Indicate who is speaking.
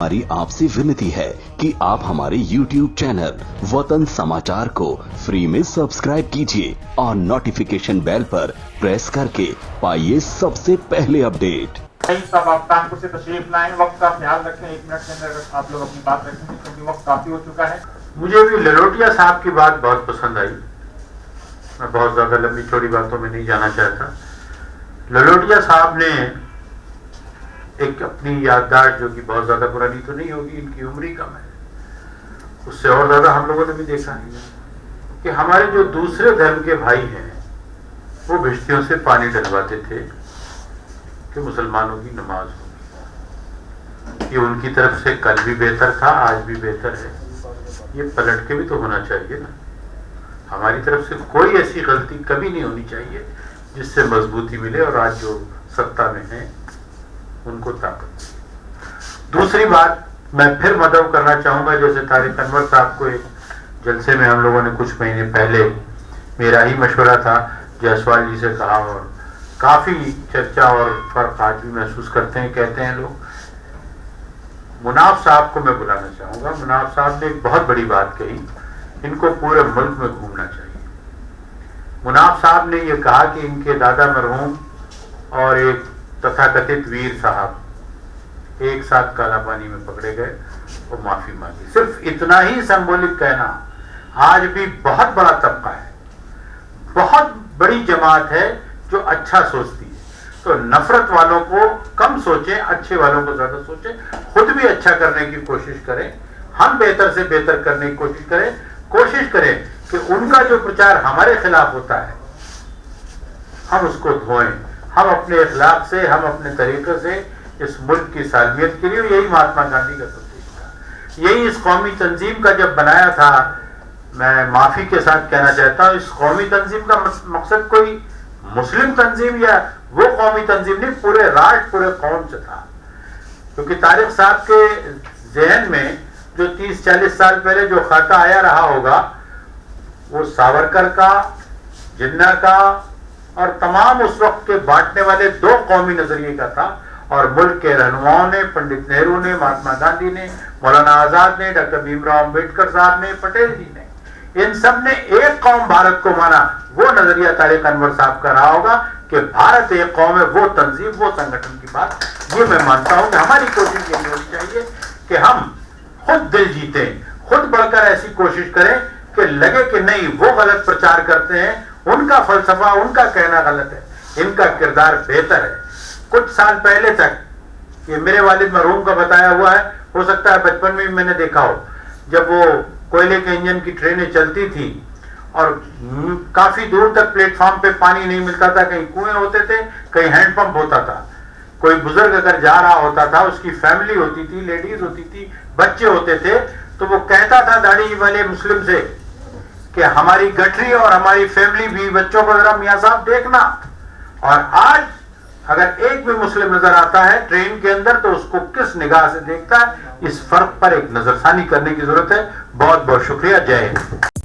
Speaker 1: हमारी आपसे विनती है कि आप हमारे YouTube चैनल वतन समाचार को फ्री में सब्सक्राइब कीजिए और नोटिफिकेशन बेल पर प्रेस करके पाइए सबसे पहले अपडेट।
Speaker 2: सब आप कानपुर से तशरीफ लाएं, वक्त का ख्याल रखें। 1 मिनट के अंदर आप लोग अपनी बात रखेंगे क्योंकि वक्त काफी हो चुका है।
Speaker 3: मुझे भी ललोटिया साहब की बात बहुत पसंद आई। मैं बहुत ज्यादा लंबी चौड़ी बातों में नहीं जाना चाहता। ललोटिया साहब ने एक अपनी याददाश्त जो कि बहुत ज्यादा पुरानी तो नहीं होगी, इनकी उम्र ही कम है, उससे और ज्यादा हम लोगों ने भी देखा है कि हमारे जो दूसरे धर्म के भाई हैं वो भिश्तियों से पानी डलवाते थे कि मुसलमानों की नमाज होगी। ये उनकी तरफ से कल भी बेहतर था, आज भी बेहतर है। ये पलट के भी तो होना चाहिए ना। हमारी तरफ से कोई ऐसी गलती कभी नहीं होनी चाहिए जिससे मजबूती मिले और आज जो सत्ता में है उनको ताकत। दूसरी बात मैं फिर मदद करना चाहूंगा, जैसे तारिक अनवर साहब को एक जलसे में हम लोगों ने कुछ महीने पहले, मेरा ही मशवरा था, जायसवाल जी से कहा और काफी चर्चा और फर्क आज भी महसूस करते हैं। कहते हैं लोग, मुनाफ साहब को मैं बुलाना चाहूंगा। मुनाफ साहब ने एक बहुत बड़ी बात कही, इनको पूरे मुल्क में घूमना चाहिए। मुनाफ साहब ने यह कहा कि इनके दादा मरहूम और एक तथाकथित वीर साहब एक साथ काला पानी में पकड़े गए और माफी मांगी। सिर्फ इतना ही सिंबॉलिक कहना, आज भी बहुत बड़ा तबका है, बहुत बड़ी जमात है जो अच्छा सोचती है। तो नफरत वालों को कम सोचें, अच्छे वालों को ज्यादा सोचें, खुद भी अच्छा करने की कोशिश करें, हम बेहतर से बेहतर करने की कोशिश करें कि उनका जो प्रचार हमारे खिलाफ होता है हम उसको धोएं। हम अपने इखलाक से, हम अपने तरीके से इस मुल्क की सालमियत के लिए, यही महात्मा गांधी का संदेश था। यही इस कौमी तंजीम का जब बनाया था, मैं माफी के साथ कहना चाहता हूँ, इस कौमी तंजीम का मकसद कोई मुस्लिम तंजीम या वो कौमी तंजीम नहीं, पूरे राष्ट्र, पूरे कौम से था। क्योंकि तारिक साहब के जहन में जो 30-40 साल पहले जो खाका आया रहा होगा वो सावरकर का, जिन्ना का और तमाम उस वक्त के बांटने वाले 2 कौमी नजरिए का था। और मुल्क के रहनुमाओं ने, पंडित नेहरू ने, महात्मा गांधी ने, मौलाना आजाद ने, डॉक्टर भीमराव अम्बेडकर साहब ने, पटेल जी ने, इन सब ने एक कौम भारत को माना। वो नजरिया तारिक अनवर साहब का रहा होगा कि भारत एक कौम है। वो तंजीम, वो संगठन की बात ये मैं मानता हूं कि हमारी कोशिश यही होनी चाहिए कि हम खुद दिल जीते, खुद बढ़कर ऐसी कोशिश करें कि लगे कि नहीं वो गलत प्रचार करते हैं, उनका फलसफा, उनका कहना गलत है, इनका किरदार बेहतर है। कुछ साल पहले तक ये मेरे वालिद मरहूम का बताया हुआ है, हो सकता है बचपन में भी मैंने देखा हो, जब वो कोयले के इंजन की ट्रेनें चलती थी और काफी दूर तक प्लेटफॉर्म पे पानी नहीं मिलता था, कहीं कुएं होते थे, कहीं हैंडपंप होता था। कोई बुजुर्ग अगर जा रहा होता था, उसकी फैमिली होती थी, लेडीज होती थी, बच्चे होते थे, तो वो कहता था दाढ़ी वाले मुस्लिम से कि हमारी गठरी और हमारी फैमिली भी, बच्चों को जरा मियां साहब देखना। और आज अगर एक भी मुस्लिम नजर आता है ट्रेन के अंदर तो उसको किस निगाह से देखता है, इस फर्क पर एक नजरसानी करने की जरूरत है। बहुत बहुत शुक्रिया। जय हिंद।